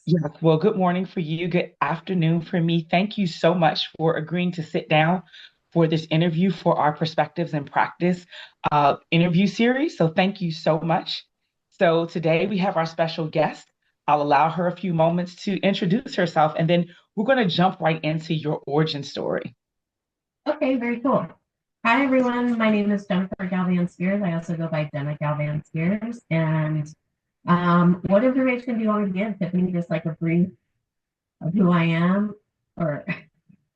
Yes, well, good morning for you. Good afternoon for me. Thank you so much for agreeing to sit down for this interview for our Perspectives and Practice interview series. So, thank you so much. So, today we have our special guest. I'll allow her a few moments to introduce herself, and then we're going to jump right into your origin story. Okay, very cool. Hi, everyone. My name is Jennipher Galvin-Speers. I also go by Jenna Galvin-Speers. And what information do you want me to give, Tiffany? Just like a brief of who I am? Or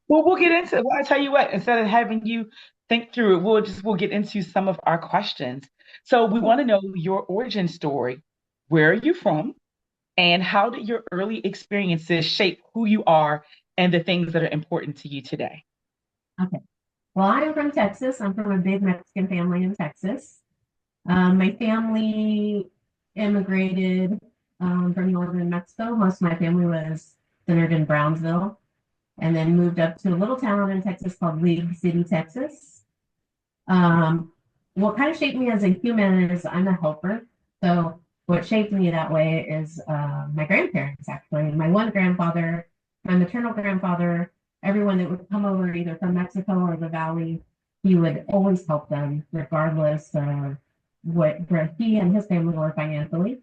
Well, we'll get into it. Well, I tell you what, instead of having you think through it, we'll get into some of our questions. So, we want to know your origin story. Where are you from? And how did your early experiences shape who you are and the things that are important to you today? okay. Well, I'm from Texas. I'm from a big Mexican family in Texas. My family immigrated from northern Mexico. Most of my family was centered in Brownsville, and then moved up to a little town in Texas called League City, Texas. Um, what kind of shaped me as a human is I'm a helper. So what shaped me that way is my grandparents, actually. My one grandfather, my maternal grandfather, everyone that would come over either from Mexico or the Valley, he would always help them, regardless of where he and his family were financially.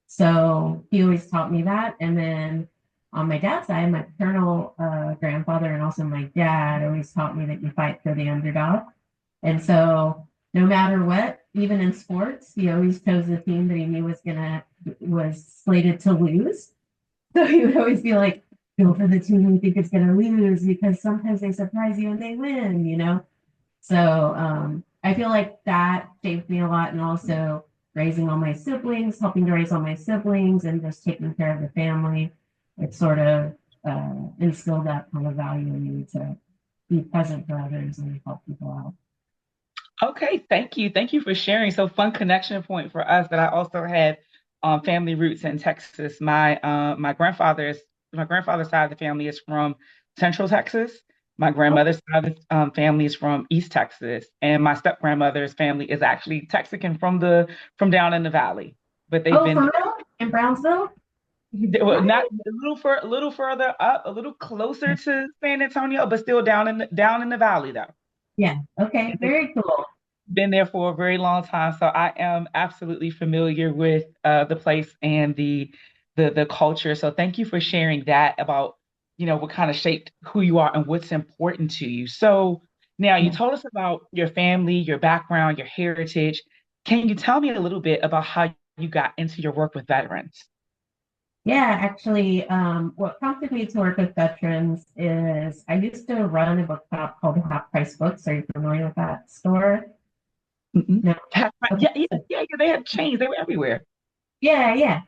So he always taught me that. And then on my dad's side, my paternal grandfather and also my dad always taught me that you fight for the underdog. And so no matter what, even in sports, he always chose the team that he knew was slated to lose. So he would always be like, go for the team you think is gonna lose because sometimes they surprise you and they win. So I feel like that shaped me a lot, and also raising all my siblings, helping to raise all my siblings, and just taking care of the family. It sort of instilled that kind of value in me to be present for others and help people out. Okay, thank you. Thank you for sharing. So fun connection point for us that I also had family roots in Texas. My grandfather's side of the family is from Central Texas. My grandmother's side of the family is from East Texas, and my step grandmother's family is actually Texican from down in the valley. But they've Oh, been for real? In Brownsville? well, Nice. not a little further up, a little closer to San Antonio, but still down in the valley though. Yeah. Okay. Very cool. Been there for a very long time, so I am absolutely familiar with the place and the culture. So thank you for sharing that about what kind of shaped who you are and what's important to you. So now you Yeah. told us about your family, your background, your heritage. Can you tell me a little bit about how you got into your work with veterans? Yeah, actually, what prompted me to work with veterans is I used to run a book shop called Half Price Books. Are you familiar with that store? Mm-mm. No. Okay. Yeah, yeah, yeah, yeah. They had chains. They were everywhere. Yeah, yeah.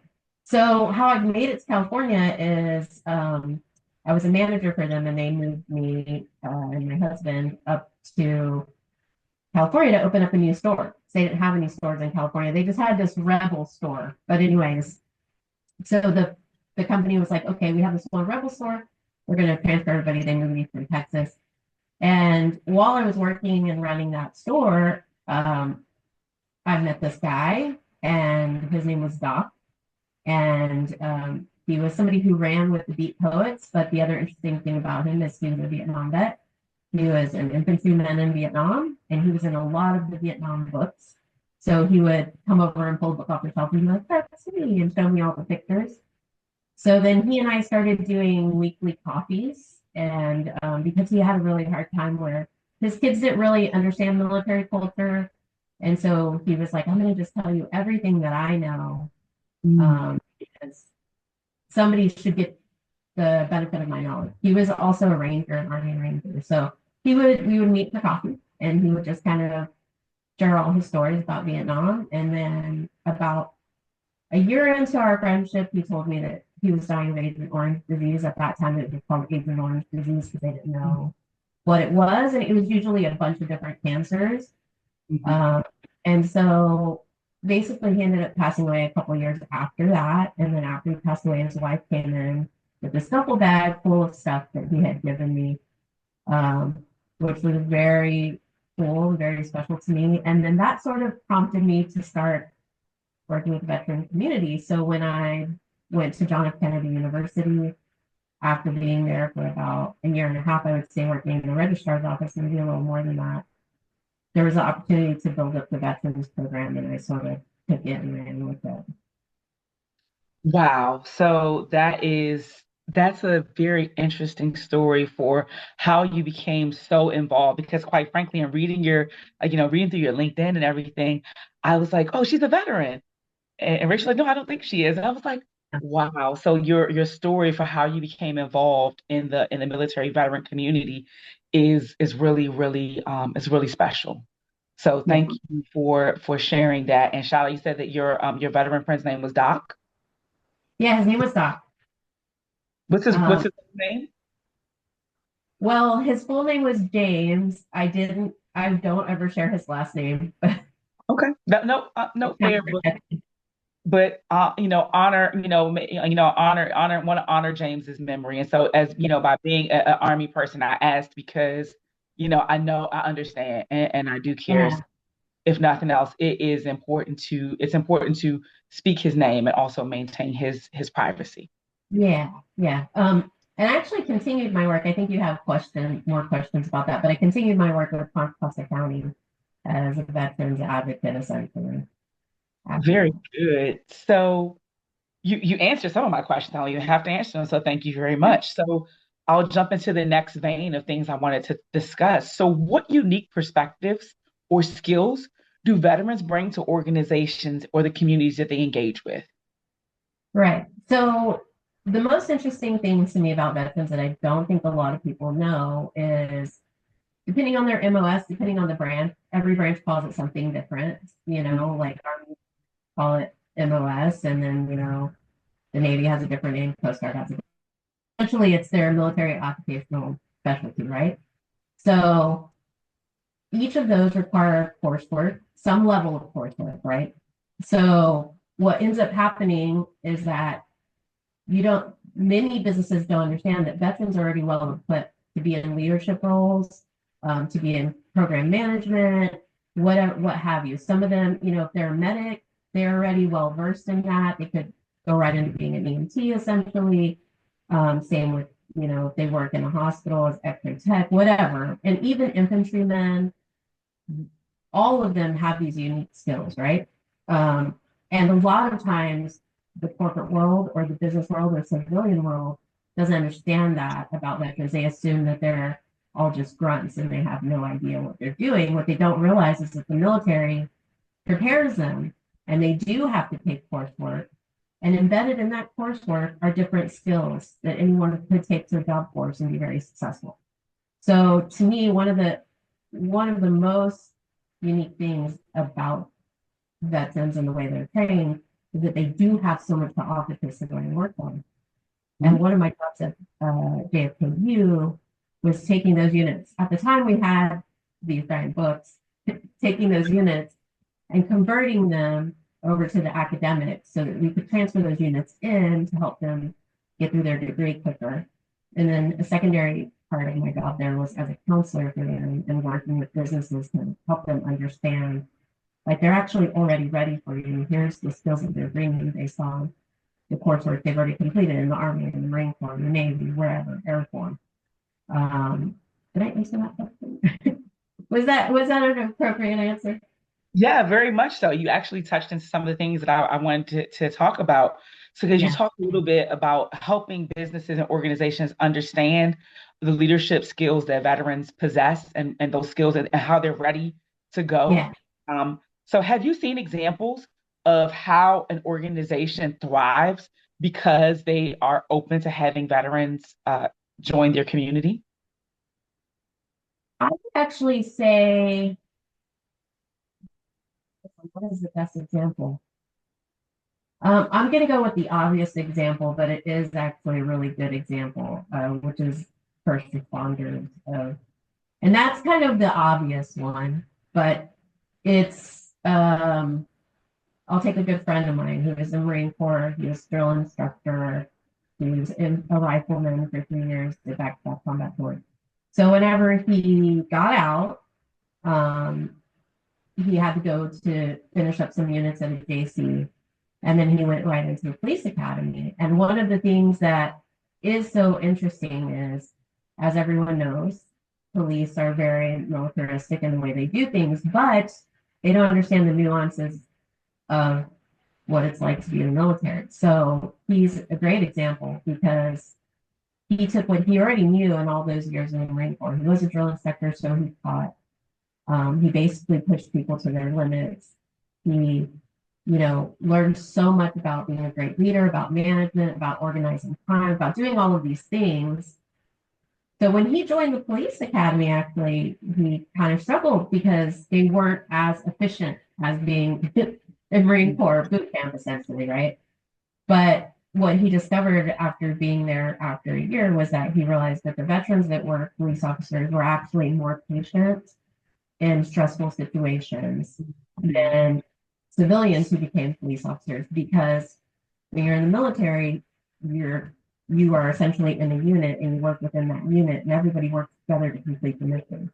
So how I made it to California is I was a manager for them, and they moved me and my husband up to California to open up a new store. They didn't have any stores in California. They just had this Rebel store. But anyways, so the company was like, okay, we have this one Rebel store. We're going to transfer everybody. They moved me from Texas. And while I was working and running that store, I met this guy, and his name was Doc. And he was somebody who ran with the Beat Poets. But the other interesting thing about him is he was a Vietnam vet. He was an infantryman in Vietnam, and he was in a lot of the Vietnam books. So he would come over and pull a book off the shelf and be like, "That's me," and show me all the pictures. So then he and I started doing weekly coffees, and because he had a really hard time where his kids didn't really understand military culture, and so he was like, "I'm going to just tell you everything that I know, Mm. because somebody should get the benefit of my knowledge." He was also a ranger, an army ranger, so we would meet for coffee, and he would just kind of share all his stories about Vietnam, and then about a year into our friendship, he told me that he was dying of Agent Orange disease. At that time, it was called Agent Orange disease because they didn't know what it was. And it was usually a bunch of different cancers. Mhm. Um, and so basically, he ended up passing away a couple of years after that. And then after he passed away, his wife came in with this duffel bag full of stuff that he had given me, um, which was very cool, very special to me. And then that sort of prompted me to start working with the veteran community. So when I went to John F. Kennedy University after being there for about a year and a half, I would say, working in the registrar's office, maybe a little more than that. There was an opportunity to build up the veterans program, and I sort of took it and ran with it. Wow. So that's a very interesting story for how you became so involved because quite frankly, in reading your reading through your LinkedIn and everything, I was like, oh, she's a veteran. And Rachel's like, no, I don't think she is. And I was like, wow. So your story for how you became involved in the military veteran community is really, really is really special. So Yeah, thank you for sharing that. And Shala, you said that your veteran friend's name was Doc. yeah. His name was Doc. What's Um, his name? well, his full name was James. I don't ever share his last name, but Okay. No, no, it's no, kind fair, of protected. but honor, honor, want to honor James's memory. And so, as you know, by being an army person, I asked because, I understand, and I do care. Yeah, If nothing else, it's important to speak his name and also maintain his privacy. yeah, yeah. And I actually continued my work. I think you have more questions about that, but I continued my work with Contra Costa County as a veterans advocate, essentially, Very afterwards. good. So you answered some of my questions. I don't even have to answer them. So thank you very much. So I'll jump into the next vein of things I wanted to discuss. So what unique perspectives or skills do veterans bring to organizations or the communities that they engage with? Right. So the most interesting thing to me about veterans that I don't think a lot of people know is depending on their MOS, depending on the branch, every branch calls it something different. Like Army call it MOS, and then the Navy has a different name, Coast Guard has a different. Essentially, it's their military occupational specialty, right? So each of those require coursework, some level of coursework, right? So what ends up happening is that many businesses don't understand that veterans are already well equipped to be in leadership roles, to be in program management, whatever, what have you. Some of them, if they're a medic, they're already well versed in that. They could go right into being an EMT essentially. Same with, if they work in a hospital as X-ray tech, whatever. And even infantrymen, all of them have these unique skills, right? Um, and a lot of times the corporate world or the business world or civilian world doesn't understand that about veterans. They assume that they're all just grunts and they have no idea what they're doing. What they don't realize is that the military prepares them and they do have to take coursework. And embedded in that coursework are different skills that anyone could take to a job force and be very successful. So to me, one of the most unique things about veterans and the way they're trained is that they do have so much to offer to civilian workforce. And one of my jobs at JFKU was taking those units. At the time, we had these giant books, taking those units and converting them over to the academics so that we could transfer those units in to help them get through their degree quicker. And then a secondary part of my job there was as a counselor for them and working with businesses to help them understand, like they're actually already ready for you. Here's the skills that they're bringing based on the coursework they've already completed in the Army, in the Marine Corps, in the Navy, wherever, Air Force. Um, did I answer that question? was that an appropriate answer? Yeah, very much so. You actually touched into some of the things that I wanted to talk about. So, because you Yeah, talked a little bit about helping businesses and organizations understand the leadership skills that veterans possess and those skills and how they're ready to go. yeah. So, have you seen examples of how an organization thrives because they are open to having veterans join their community? I would actually say, what is the best example? I'm going to go with the obvious example, but it is actually a really good example, which is first responders. And that's kind of the obvious one, but it's, I'll take a good friend of mine who was in the Marine Corps. He was drill instructor. He was a rifleman for 3 years, did back-to-back combat tours. So whenever he got out, um, he had to go to finish up some units at a JC. And then he went right into the police academy. And one of the things that is so interesting is, as everyone knows, police are very militaristic in the way they do things, but they don't understand the nuances of what it's like to be in the military. So he's a great example because he took what he already knew in all those years in the Marine Corps. He was a drill instructor, so he taught. He basically pushed people to their limits. He, learned so much about being a great leader, about management, about organizing crime, about doing all of these things. So when he joined the police academy, actually, he kind of struggled because they weren't as efficient as being in Marine Corps boot camp, essentially, right? But what he discovered after being there after a year was that he realized that the veterans that were police officers were actually more patient in stressful situations than civilians who became police officers, because when you're in the military, you are essentially in a unit and you work within that unit and everybody works together to complete the mission.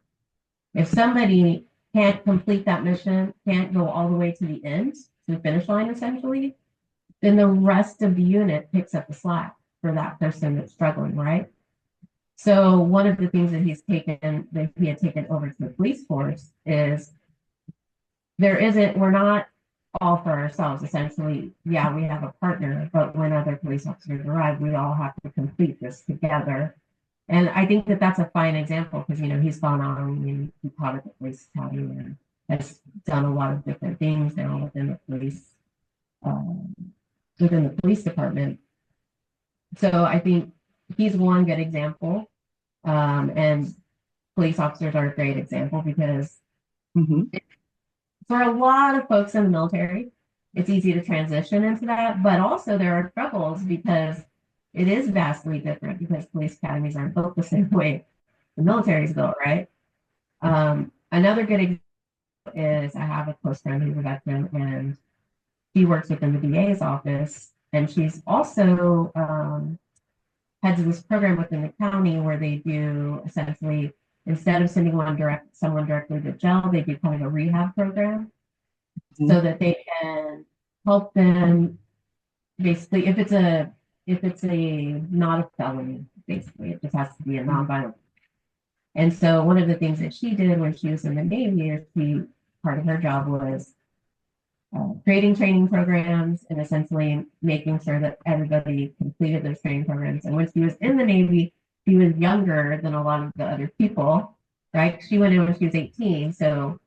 If somebody can't complete that mission, can't go all the way to the end, to the finish line essentially, then the rest of the unit picks up the slack for that person that's struggling, right? So one of the things that he had taken over to the police force is we're not all for ourselves. Essentially, yeah, we have a partner, but when other police officers arrive, we all have to complete this together. And I think that that's a fine example because, he's gone on and he taught at the police academy and has done a lot of different things now um, within the police department. So I think he's one good example. And police officers are a great example because Mm-hmm. for a lot of folks in the military, it's easy to transition into that. But also there are struggles because it is vastly different because police academies aren't built the same way the military is built, right? Another good example is I have a close friend who's a veteran and she works within the DA's office, and she's also heads of this program within the county where they do essentially, instead of sending someone directly to jail, they do kind of a rehab program so that they can help them basically, if it's a not a felony, basically it just has to be a nonviolent. And so one of the things that she did when she was in the Navy is part of her job was creating training programs and essentially making sure that everybody completed those training programs. And when she was in the Navy, she was younger than a lot of the other people, right? She went in when she was 18. So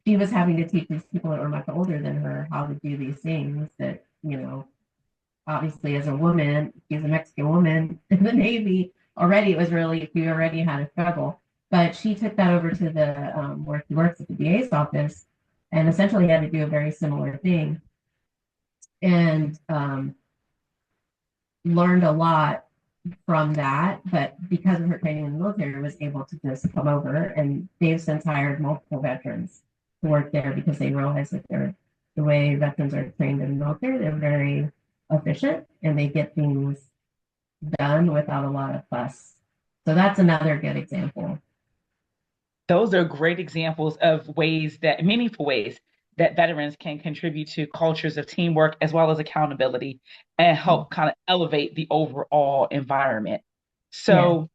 she was having to teach these people that were much older than her how to do these things that, obviously as a woman, she's a Mexican woman in the Navy. Already, it was really, she already had a struggle. But she took that over to the where she works at the DA's office and essentially had to do a very similar thing and learned a lot from that. But because of her training in the military, was able to just come over. And they've since hired multiple veterans to work there because they realize that the way veterans are trained in the military, they're very efficient and they get things done without a lot of fuss. So that's another good example. Those are great examples of meaningful ways that veterans can contribute to cultures of teamwork as well as accountability and help kind of elevate the overall environment. Yeah. So,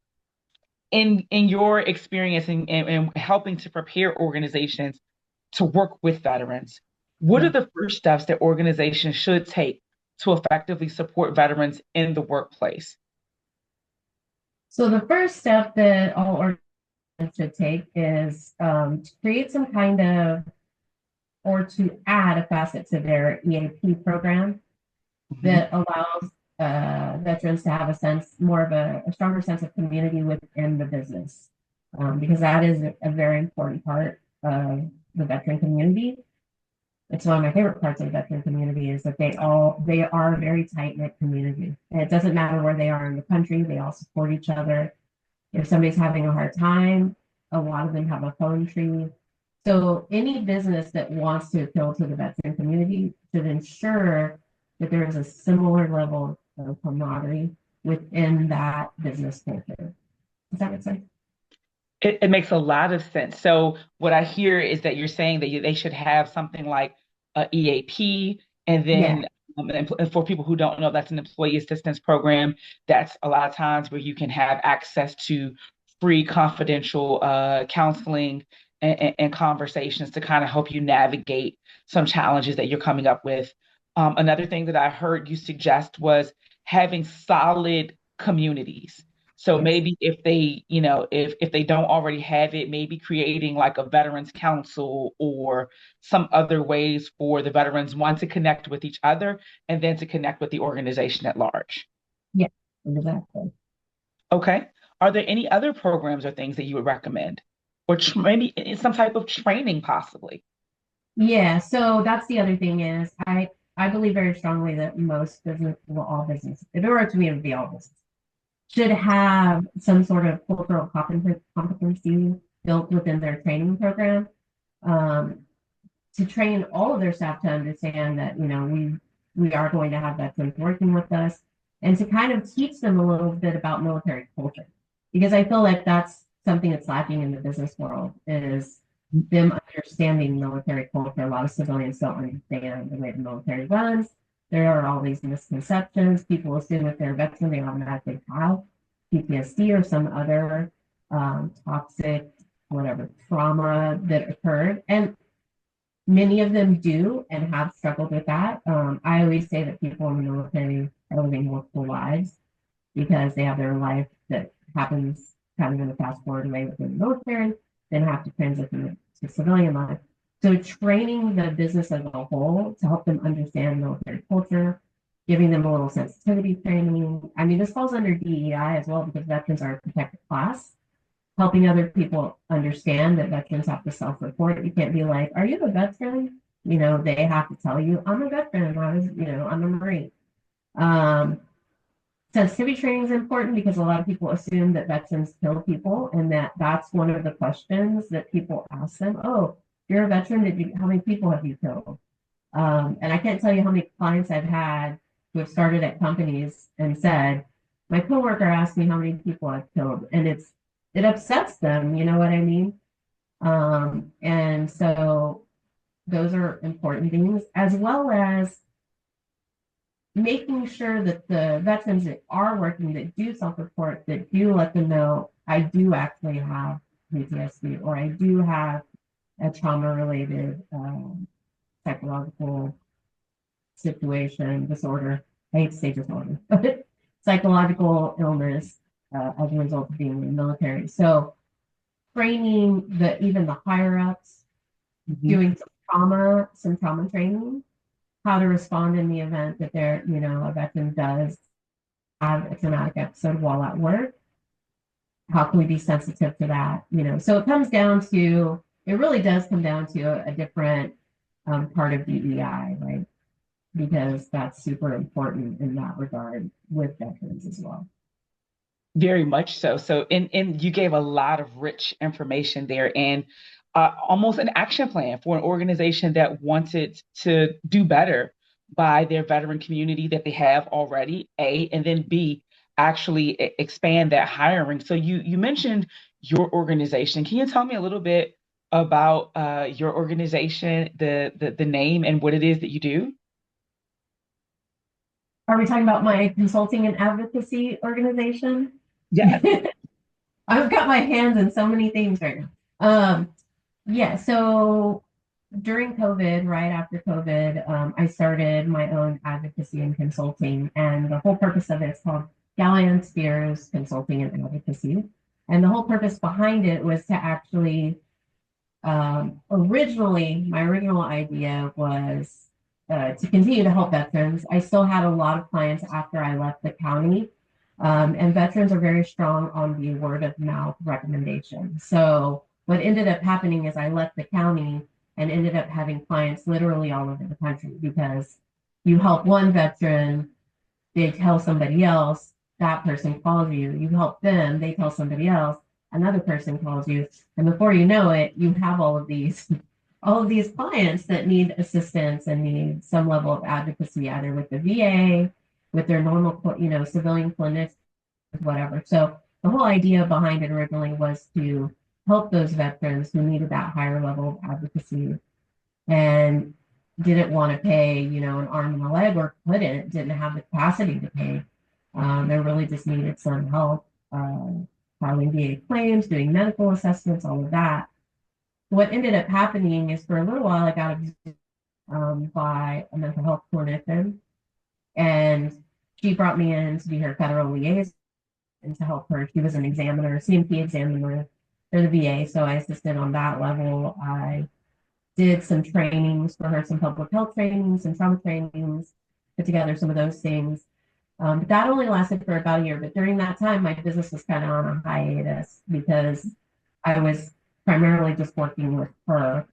in your experience in helping to prepare organizations to work with veterans, what are Yeah. the first steps that organizations should take to effectively support veterans in the workplace? So the first step that all organizations should take is to create some kind of, or to add a facet to their EAP program Mhm. that allows veterans to have more of a stronger sense of community within the business, because that is a very important part of the veteran community. It's one of my favorite parts of the veteran community is that they are a very tight knit community. And it doesn't matter where they are in the country; they all support each other. If somebody's having a hard time, a lot of them have a phone tree. So any business that wants to appeal to the veteran community should ensure that there is a similar level of camaraderie within that business culture. Does that make sense? It makes a lot of sense. So what I hear is that you're saying that they should have something like a EAP, and Yeah. then And for people who don't know, that's an employee assistance program. That's a lot of times where you can have access to free, confidential counseling and conversations to kind of help you navigate some challenges that you're coming up with. Another thing that I heard you suggest was having solid communities. So Yes. maybe if they don't already have it, maybe creating like a veterans council or some other ways for the veterans, one, to connect with each other and then to connect with the organization at large. Yeah, exactly. Okay. Are there any other programs or things that you would recommend? Or maybe some type of training, possibly? Yeah, so that's the other thing is I believe very strongly that most business, well, all business, in order to be able to be all business, should have some sort of cultural competency built within their training program, um, to train all of their staff to understand that, we are going to have veterans working with us, and to kind of teach them a little bit about military culture. Because I feel like that's something that's lacking in the business world is them understanding military culture. A lot of civilians don't understand the way the military runs. There are all these misconceptions. People assume if they're a veteran, they automatically have PTSD or some other toxic, whatever, trauma that occurred. And many of them do and have struggled with that. I always say that people in the military are living multiple lives because they have their life that happens kind of in a fast forward way within the military, then have to transition to civilian life. So training the business as a whole to help them understand military culture, giving them a little sensitivity training. I mean, this falls under DEI as well because veterans are a protected class, helping other people understand that veterans have to self-report. You can't be like, "Are you a veteran?" They have to tell you, "I'm a veteran. I'm a Marine." Um, Sensitivity training is important because a lot of people assume that veterans kill people, and that's one of the questions that people ask them. "Oh, you're a veteran. How many people have you killed?" And I can't tell you how many clients I've had who have started at companies and said, "My coworker asked me how many people I've killed," and it upsets them. You know what I mean? And so those are important things, as well as making sure that the veterans that are working, that do self-report, that do let them know, "I do actually have PTSD, or I do have a trauma-related psychological situation, disorder." I hate to say disorder, but psychological illness as a result of being in the military. So training even the higher ups, Mhm. doing some trauma training, how to respond in the event that a veteran does have a traumatic episode while at work. How can we be sensitive to that? So it really does come down to a different part of DEI, right? Because that's super important in that regard with veterans as well. Very much so. And you gave a lot of rich information there and almost an action plan for an organization that wanted to do better by their veteran community that they have already, A, and then B, actually expand that hiring. So you mentioned your organization. Can you tell me a little bit about your organization, the name, and what it is that you do? Are we talking about my consulting and advocacy organization? Yes. I've got my hands in so many things right now. Yeah, so during COVID, right after COVID, I started my own advocacy and consulting, and the whole purpose of it is called Galvin-Speers Consulting and Advocacy. And the whole purpose behind it was to actually, originally, my original idea was to continue to help veterans. I still had a lot of clients after I left the county, and veterans are very strong on the word of mouth recommendation. So what ended up happening is I left the county and ended up having clients literally all over the country because you help one veteran, they tell somebody else, that person calls you, you help them, they tell somebody else, another person calls you, and before you know it, you have all of these all of these clients that need assistance and need some level of advocacy, either with the VA, with their normal, civilian clinics, whatever. So the whole idea behind it originally was to help those veterans who needed that higher level of advocacy. And didn't want to pay, an arm and a leg, or didn't have the capacity to pay. They really just needed some help filing VA claims, doing medical assessments, all of that. What ended up happening is for a little while I got abused by a mental health clinician, and she brought me in to be her federal liaison and to help her. She was an examiner, CMP examiner for the VA, so I assisted on that level. I did some trainings for her, some public health trainings, some trauma trainings, put together some of those things. But that only lasted for about a year. But during that time, my business was kind of on a hiatus because I was primarily just working with her.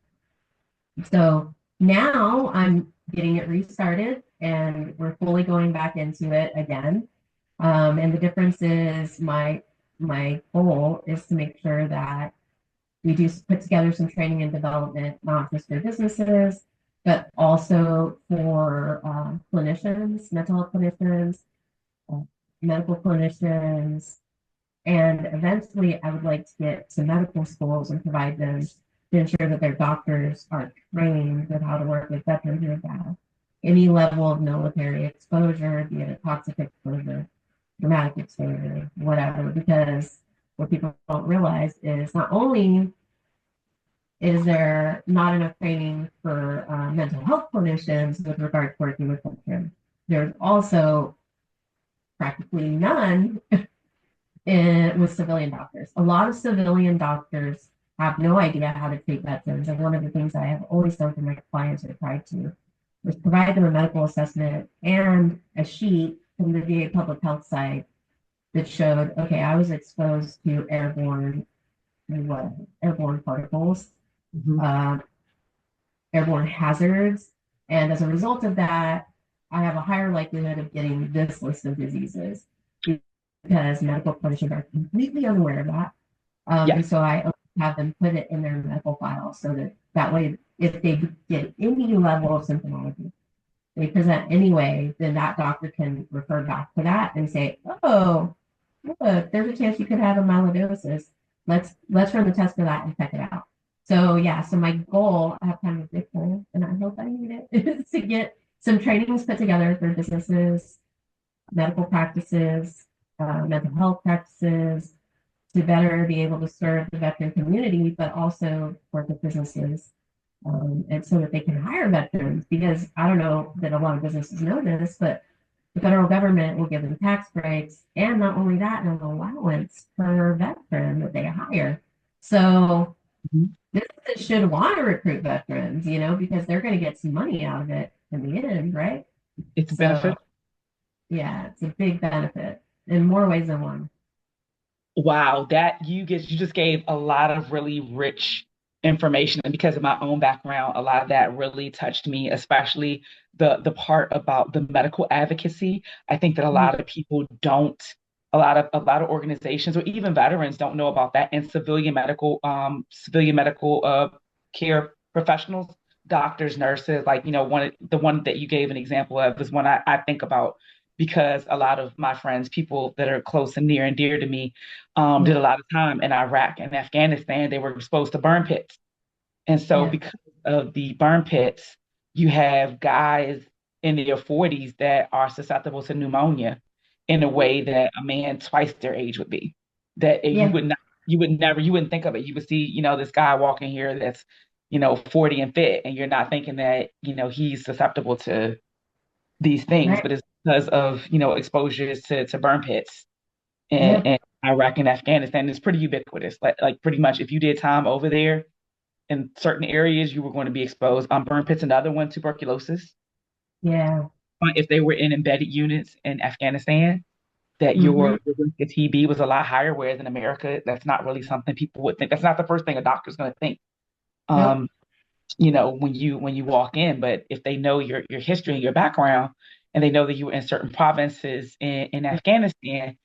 So now I'm getting it restarted and we're fully going back into it again. And the difference is my goal is to make sure that we do put together some training and development, not just for businesses, but also for clinicians, mental health clinicians, uh, medical clinicians, and eventually I would like to get to medical schools and provide them to ensure that their doctors are trained with how to work with veterans who have had any level of military exposure, be it a toxic exposure, traumatic exposure, whatever, because what people don't realize is not only is there not enough training for mental health clinicians with regard to working with veterans, there's also practically none with civilian doctors. A lot of civilian doctors have no idea how to treat veterans. And one of the things I have always done for my clients or tried to was provide them a medical assessment and a sheet from the VA public health side that showed, okay, I was exposed to airborne particles, Mhm. uh, airborne hazards. And as a result of that, I have a higher likelihood of getting this list of diseases because medical clinicians are completely unaware of that. And Yes. so I have them put it in their medical file so that way, if they get any level of symptomology, they present anyway, then that doctor can refer back to that and say, oh, look, there's a chance you could have amyloidosis. Let's run the test for that and check it out. So yeah, so my goal, I have kind of a big goal, and I hope I need it, is to get some trainings put together for businesses, medical practices, mental health practices, to better be able to serve the veteran community, but also for the businesses, and so that they can hire veterans. Because I don't know that a lot of businesses know this, but the federal government will give them tax breaks, and not only that, an allowance per veteran that they hire. So Mhm. businesses should want to recruit veterans, because they're going to get some money out of it in the end, right? It's a So benefit. yeah, it's a big benefit in more ways than one. Wow, that you just gave a lot of really rich information. And because of my own background, a lot of that really touched me, especially the part about the medical advocacy. I think that a Mhm. lot of people don't, a lot of organizations or even veterans don't know about that. And civilian medical care professionals, doctors, nurses, like, the one that you gave an example of is one I think about because a lot of my friends, people that are close and near and dear to me, did Yeah, a lot of time in Iraq and Afghanistan. They were exposed to burn pits. And so, yeah, because of the burn pits, you have guys in their 40s that are susceptible to pneumonia in a way that a man twice their age would be. That you yeah, would not, you would never, you wouldn't think of it. You would see, this guy walking here that's, 40 and fit, and you're not thinking that, he's susceptible to these things, right. but it's because of, exposures to burn pits Yep, and Iraq and Afghanistan is pretty ubiquitous. Like pretty much if you did time over there in certain areas, you were going to be exposed. Burn pit's another one, tuberculosis. yeah. If they were in embedded units in Afghanistan, that Hmm. your risk of TB was a lot higher, whereas in America, that's not really something people would think. That's not the first thing a doctor's going to think. Nope. Um, when you walk in, but if they know your history and your background, and they know that you were in certain provinces in Afghanistan,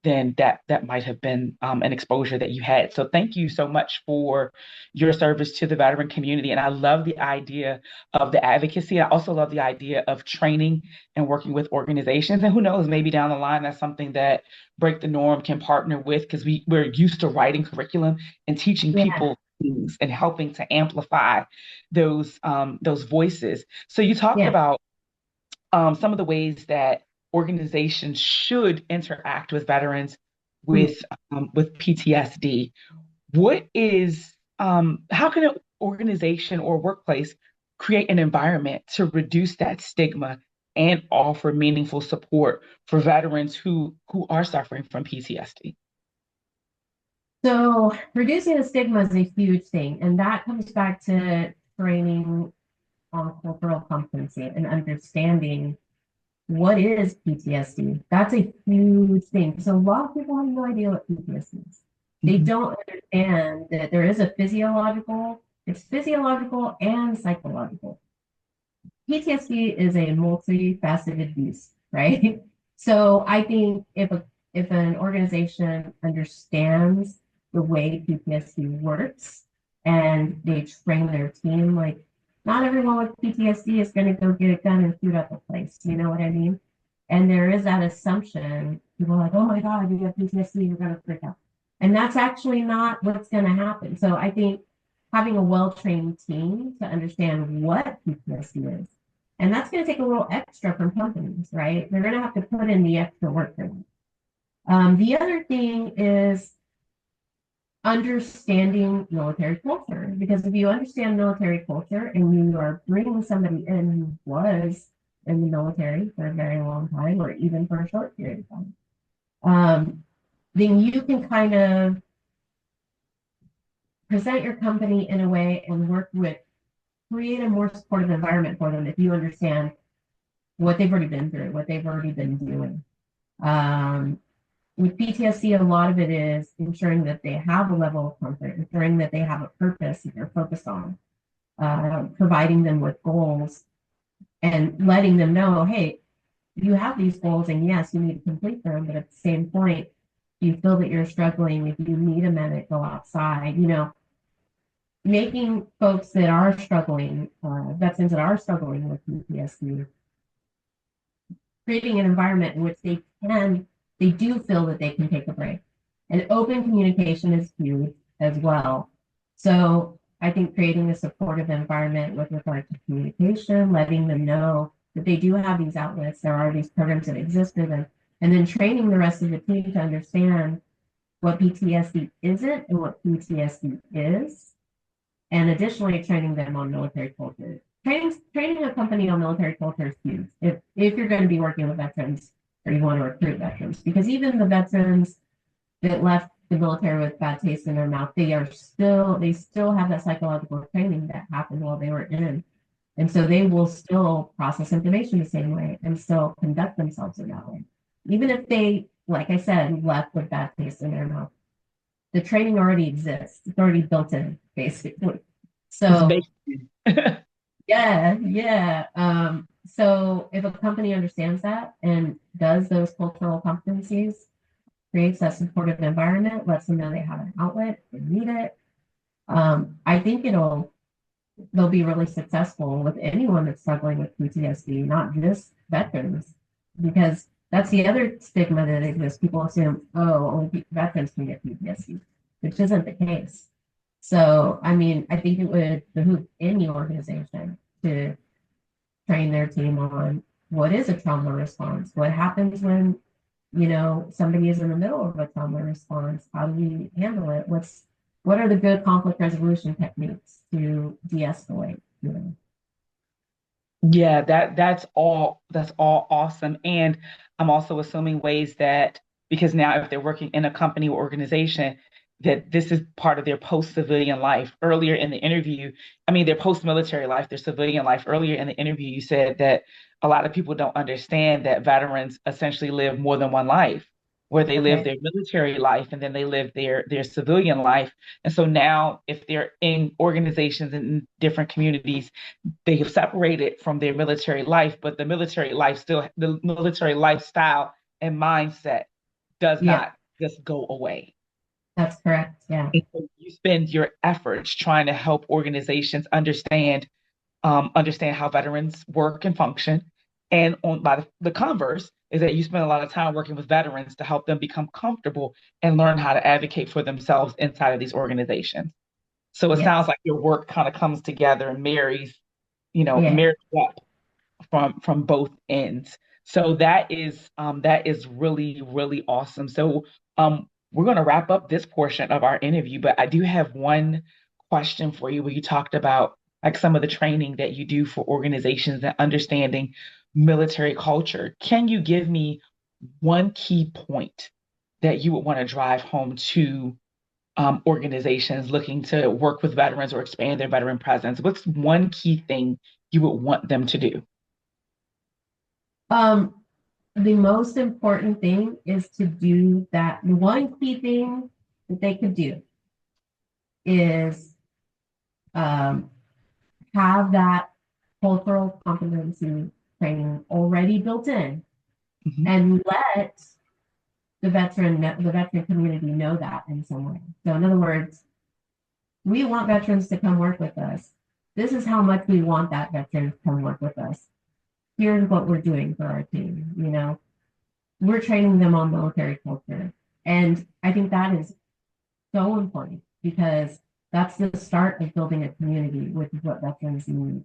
then that might have been an exposure that you had. So thank you so much for your service to the veteran community. And I love the idea of the advocacy. I also love the idea of training and working with organizations. And who knows, maybe down the line, that's something that Break the Norm can partner with because we're used to writing curriculum and teaching Yeah, people things and helping to amplify those voices. So you talked Yeah. about some of the ways that organizations should interact with veterans Mhm. with PTSD. What is how can an organization or workplace create an environment to reduce that stigma and offer meaningful support for veterans who are suffering from PTSD? So reducing the stigma is a huge thing, and that comes back to training on cultural competency and understanding what is PTSD. That's a huge thing. So a lot of people have no idea what PTSD is. They Mhm. don't understand that there is a it's physiological and psychological. PTSD is a multifaceted beast, right? So I think if an organization understands the way PTSD works and they train their team, like not everyone with PTSD is going to go get a gun and shoot up a place. You know what I mean? And there is that assumption. People are like, oh my God, you have PTSD, you're going to freak out. And that's actually not what's going to happen. So I think having a well trained team to understand what PTSD is, and that's going to take a little extra from companies, right? They're going to have to put in the extra work for them. The other thing is understanding military culture, because if you understand military culture and you are bringing somebody in who was in the military for a very long time or even for a short period of time, um, then you can kind of present your company in a way and work with, create a more supportive environment for them if you understand what they've already been through, what they've already been doing. Um, with PTSD, a lot of it is ensuring that they have a level of comfort, ensuring that they have a purpose that they're focused on, providing them with goals and letting them know, hey, you have these goals and yes, you need to complete them, but at the same point, you feel that you're struggling, if you need a minute, go outside, making folks that are struggling, veterans that are struggling with PTSD, creating an environment in which they do feel that they can take a break. And open communication is huge as well. So I think creating a supportive environment with regard to communication, letting them know that they do have these outlets, there are these programs that exist for them, and then training the rest of the team to understand what PTSD isn't and what PTSD is, and additionally training them on military culture. Training a company on military culture is huge if you're going to be working with veterans or you want to recruit veterans, because even the veterans that left the military with bad taste in their mouth, they still have that psychological training that happened while they were in. And so they will still process information the same way and still conduct themselves in that way. Even if they, like I said, left with bad taste in their mouth, the training already exists. It's already built in, basically. It's So based. yeah, yeah. So if a company understands that and does those cultural competencies, creates that supportive environment, lets them know they have an outlet, they need it. I think they'll be really successful with anyone that's struggling with PTSD, not just veterans, because that's the other stigma that exists. People assume, oh, only veterans can get PTSD, which isn't the case. So, I mean, I think it would behoove any organization to train their team on what is a trauma response, what happens when somebody is in the middle of a trauma response, how do we handle it, what are the good conflict resolution techniques to de-escalate. Yeah, that's all awesome. And I'm also assuming ways that because now if they're working in a company or organization, that this is part of their post-civilian life. Earlier in the interview, I mean their post-military life, their civilian life. Earlier in the interview, you said that a lot of people don't understand that veterans essentially live more than one life, where they live Okay. their military life and then they live their civilian life. And so now if they're in organizations in different communities, they have separated from their military life, but the military lifestyle and mindset does Yeah, not just go away. that's correct. Yeah. And so you spend your efforts trying to help organizations understand how veterans work and function. And on by the converse is that you spend a lot of time working with veterans to help them become comfortable and learn how to advocate for themselves inside of these organizations. So it Yes. sounds like your work kind of comes together and marries, Yeah. marries up from both ends. So that is really, really awesome. So we're going to wrap up this portion of our interview, but I do have one question for you where you talked about like some of the training that you do for organizations and understanding military culture. Can you give me one key point that you would want to drive home to organizations looking to work with veterans or expand their veteran presence? What's one key thing you would want them to do? Um, the most important thing is to do that. The one key thing that they could do is um, have that cultural competency training already built in Mhm. and let the veteran community know that in some way. So in other words, we want veterans to come work with us. This is how much we want that veteran to come work with us. Here's what we're doing for our team. We're training them on military culture. And I think that is so important because that's the start of building a community, which is what veterans need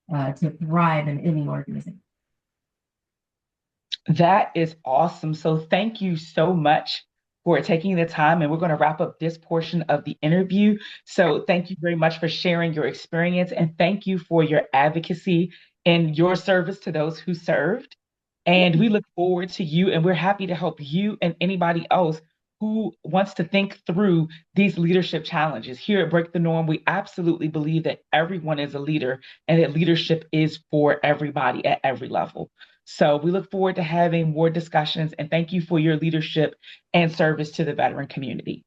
to thrive in any organization. That is awesome. So thank you so much for taking the time. And we're going to wrap up this portion of the interview. So thank you very much for sharing your experience and thank you for your advocacy and your service to those who served. And we look forward to you, and we're happy to help you and anybody else who wants to think through these leadership challenges. Here at Break the Norm, we absolutely believe that everyone is a leader and that leadership is for everybody at every level. So we look forward to having more discussions, and thank you for your leadership and service to the veteran community.